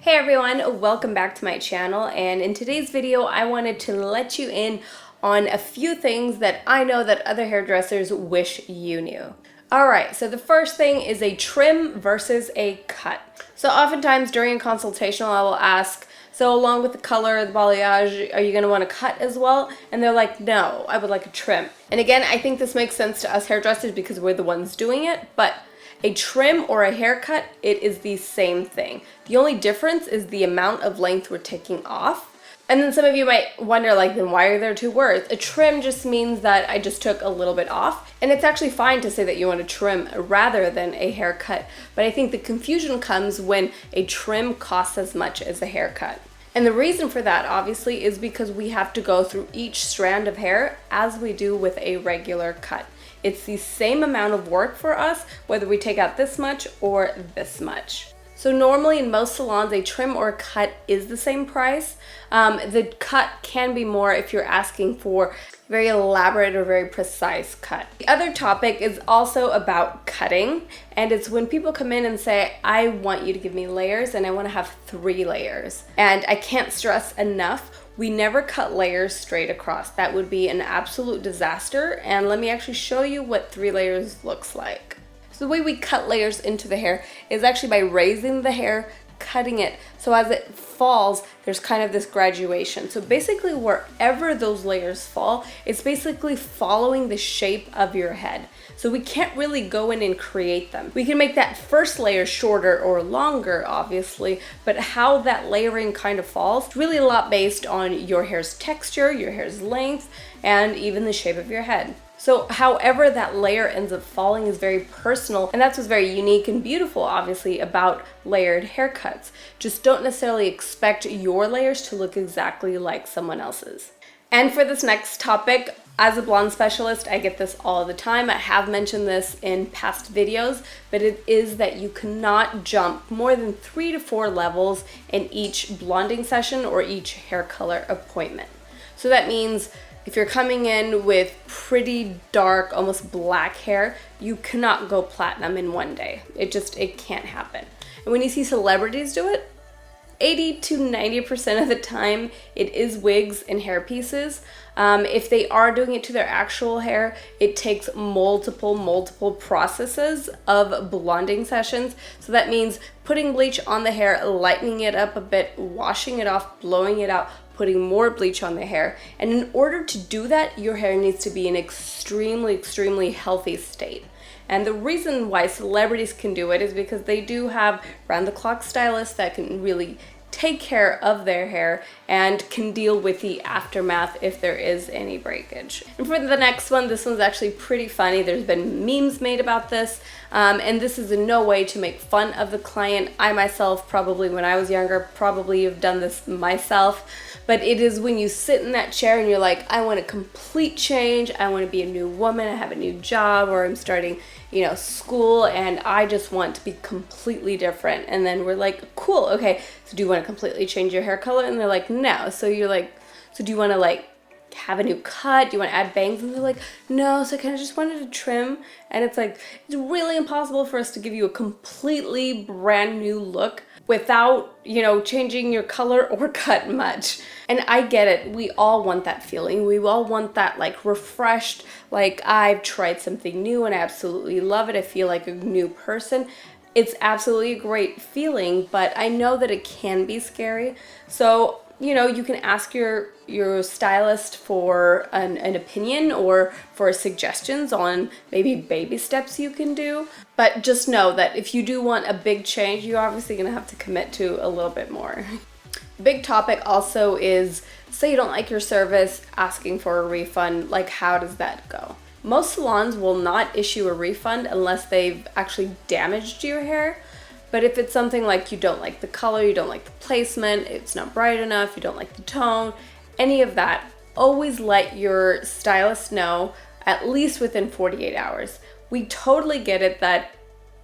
Hey everyone, welcome back to my channel, and in today's video I wanted to let you in on a few things that I know that other hairdressers wish you knew. Alright, so the first thing is a trim versus a cut. So oftentimes during a consultation I will ask, so along with the color, the balayage, are you going to want to cut as well? And they're like, no, I would like a trim. And again, I think this makes sense to us hairdressers because we're the ones doing it, but a trim or a haircut, it is the same thing. The only difference is the amount of length we're taking off. And then some of you might wonder, like, then why are there two words? A trim just means that I just took a little bit off. And it's actually fine to say that you want a trim rather than a haircut. But I think the confusion comes when a trim costs as much as a haircut. And the reason for that, obviously, is because we have to go through each strand of hair as we do with a regular cut. It's the same amount of work for us, whether we take out this much or this much. So normally in most salons, a trim or a cut is the same price. The cut can be more if you're asking for very elaborate or very precise cut. The other topic is also about cutting, and it's when people come in and say, I want you to give me layers and I want to have 3 layers. And I can't stress enough, we never cut layers straight across. That would be an absolute disaster, and let me actually show you what 3 layers looks like. So the way we cut layers into the hair is actually by raising the hair, cutting it, so as it falls, there's kind of this graduation. So basically wherever those layers fall, it's basically following the shape of your head. So we can't really go in and create them. We can make that first layer shorter or longer, obviously, but how that layering kind of falls, it's really a lot based on your hair's texture, your hair's length, and even the shape of your head. So however that layer ends up falling is very personal, and that's what's very unique and beautiful, obviously, about layered haircuts. Just don't necessarily expect your layers to look exactly like someone else's. And for this next topic, as a blonde specialist, I get this all the time. I have mentioned this in past videos, but it is that you cannot jump more than 3 to 4 levels in each blonding session or each hair color appointment. So that means if you're coming in with pretty dark, almost black hair, you cannot go platinum in one day. It can't happen. And when you see celebrities do it, 80 to 90% of the time, it is wigs and hair pieces. If they are doing it to their actual hair, it takes multiple processes of blonding sessions. So that means putting bleach on the hair, lightening it up a bit, washing it off, blowing it out, putting more bleach on the hair. And in order to do that, your hair needs to be in extremely healthy state. And the reason why celebrities can do it is because they do have round-the-clock stylists that can really take care of their hair and can deal with the aftermath if there is any breakage. And for the next one, this one's actually pretty funny. There's been memes made about this, and this is in no way to make fun of the client. I myself, probably when I was younger, probably have done this myself, but it is when you sit in that chair and you're like, I want a complete change, I want to be a new woman, I have a new job, or I'm starting, school, and I just want to be completely different. And then we're like, cool, okay, so do you want to completely change your hair color? And they're like, no. So you're like, so do you want to have a new cut? Do you want to add bangs? And they're like, no, so I kind of just wanted to trim. And it's like, it's really impossible for us to give you a completely brand new look without, changing your color or cut much. And I get it. We all want that feeling. We all want that refreshed, I've tried something new and I absolutely love it. I feel like a new person. It's absolutely a great feeling, but I know that it can be scary. So, you can ask your stylist for an opinion or for suggestions on maybe baby steps you can do. But just know that if you do want a big change, you're obviously going to have to commit to a little bit more. Big topic also is, say you don't like your service, asking for a refund. How does that go? Most salons will not issue a refund unless they've actually damaged your hair. But if it's something like you don't like the color, you don't like the placement, it's not bright enough, you don't like the tone, any of that, always let your stylist know at least within 48 hours. We totally get it that,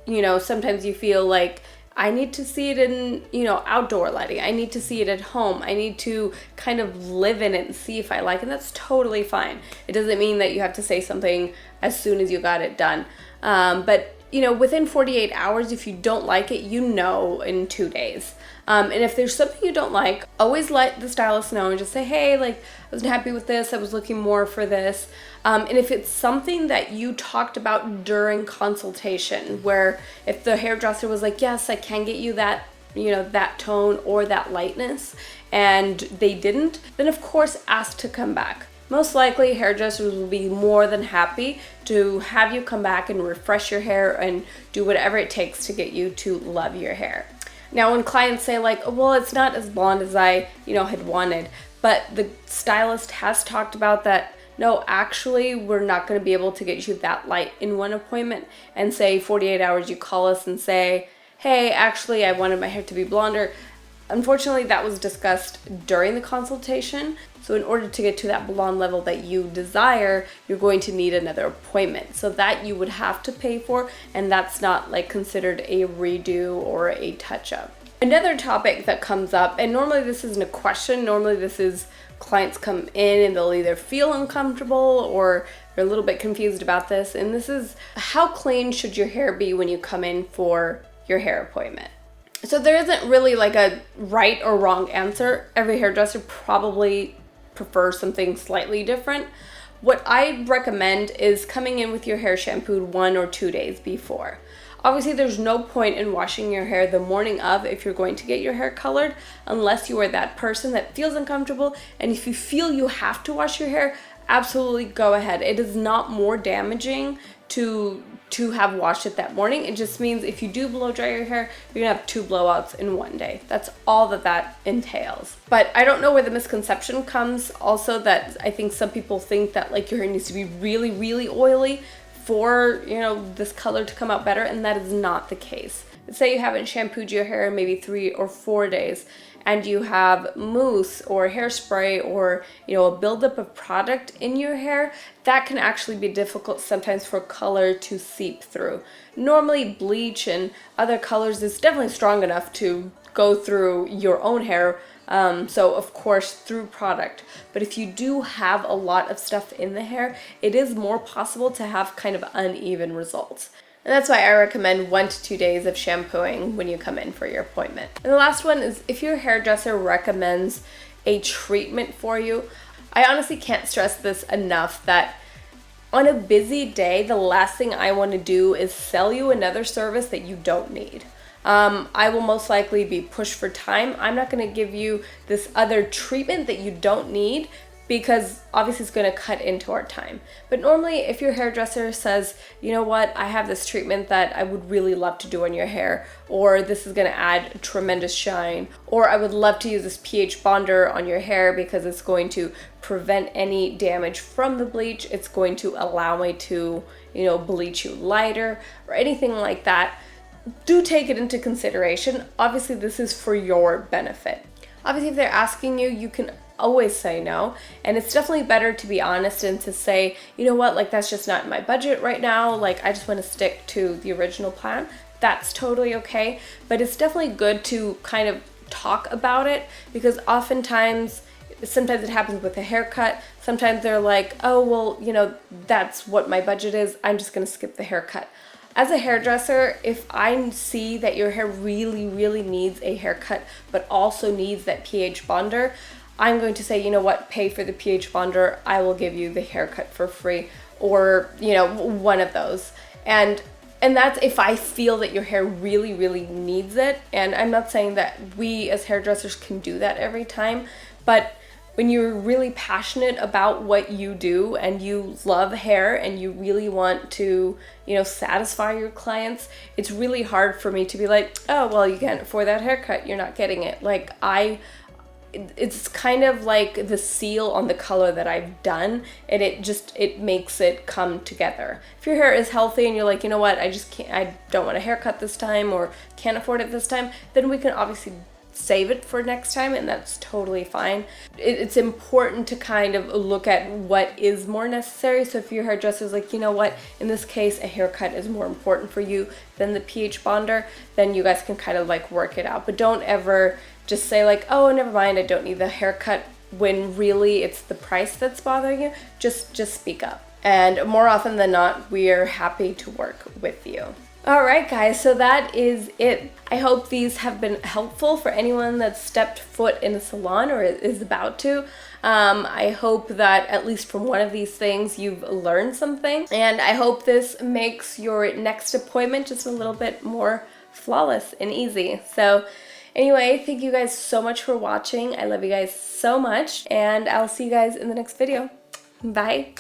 sometimes you feel like I need to see it in, outdoor lighting. I need to see it at home. I need to kind of live in it and see if I like it. And that's totally fine. It doesn't mean that you have to say something as soon as you got it done. But within 48 hours, if you don't like it, in 2 days. And if there's something you don't like, always let the stylist know and just say, hey, like, I wasn't happy with this. I was looking more for this. And if it's something that you talked about during consultation, where if the hairdresser was like, yes, I can get you that, that tone or that lightness, and they didn't, then of course ask to come back. Most likely hairdressers will be more than happy to have you come back and refresh your hair and do whatever it takes to get you to love your hair. Now, when clients say like, oh, well, it's not as blonde as I, had wanted, but the stylist has talked about that, no, actually, we're not going to be able to get you that light in one appointment, and say 48 hours you call us and say, hey, actually, I wanted my hair to be blonder. Unfortunately, that was discussed during the consultation. So in order to get to that blonde level that you desire, you're going to need another appointment. So that you would have to pay for, and that's not like considered a redo or a touch-up. Another topic that comes up, and normally this isn't a question, normally this is clients come in and they'll either feel uncomfortable or they're a little bit confused about this, and this is, how clean should your hair be when you come in for your hair appointment? So there isn't really like a right or wrong answer. Every hairdresser probably prefers something slightly different. What I recommend is coming in with your hair shampooed 1 or 2 days before. Obviously, there's no point in washing your hair the morning of if you're going to get your hair colored, unless you are that person that feels uncomfortable. And if you feel you have to wash your hair, absolutely go ahead. It is not more damaging to have washed it that morning. It just means if you do blow dry your hair, you're gonna have 2 blowouts in 1 day. That's all that entails. But I don't know where the misconception comes also, that I think some people think that like your hair needs to be really, really oily for, this color to come out better, and that is not the case. Say you haven't shampooed your hair in maybe 3 or 4 days, and you have mousse or hairspray or a buildup of product in your hair, that can actually be difficult sometimes for color to seep through. Normally bleach and other colors is definitely strong enough to go through your own hair, so of course through product. But if you do have a lot of stuff in the hair, it is more possible to have kind of uneven results. And that's why I recommend 1 to 2 days of shampooing when you come in for your appointment. And the last one is if your hairdresser recommends a treatment for you. I honestly can't stress this enough that on a busy day, the last thing I want to do is sell you another service that you don't need. I will most likely be pushed for time. I'm not going to give you this other treatment that you don't need, because obviously it's going to cut into our time. But normally if your hairdresser says, you know what, I have this treatment that I would really love to do on your hair, or this is going to add tremendous shine, or I would love to use this pH bonder on your hair because it's going to prevent any damage from the bleach, it's going to allow me to, bleach you lighter, or anything like that, do take it into consideration. Obviously this is for your benefit. Obviously if they're asking you, you can always say no, and it's definitely better to be honest and to say, you know what, like that's just not in my budget right now, like I just want to stick to the original plan. That's totally okay, but it's definitely good to kind of talk about it, because sometimes it happens with a haircut. Sometimes they're like, oh well, that's what my budget is, I'm just gonna skip the haircut. As a hairdresser, if I see that your hair really, really needs a haircut but also needs that pH bonder, I'm going to say, you know what, pay for the pH bonder, I will give you the haircut for free, or, one of those. And that's if I feel that your hair really, really needs it. And I'm not saying that we as hairdressers can do that every time, but when you're really passionate about what you do and you love hair and you really want to, satisfy your clients, it's really hard for me to be like, oh, well, you can't afford that haircut, you're not getting it. Like it's kind of like the seal on the color that I've done, and it makes it come together. If your hair is healthy and you're like, you know what, I don't want a haircut this time, or can't afford it this time, then we can obviously save it for next time, and that's totally fine. It's important to kind of look at what is more necessary. So if your hairdresser is like, you know what, in this case a haircut is more important for you than the pH bonder, then you guys can kind of like work it out. But don't ever just say like, oh, never mind, I don't need the haircut, when really it's the price that's bothering you. Just speak up, and more often than not, we are happy to work with you. Alright guys, so that is it. I hope these have been helpful for anyone that's stepped foot in a salon or is about to. I hope that at least from one of these things you've learned something, and I hope this makes your next appointment just a little bit more flawless and easy. So anyway, thank you guys so much for watching. I love you guys so much, and I'll see you guys in the next video. Bye!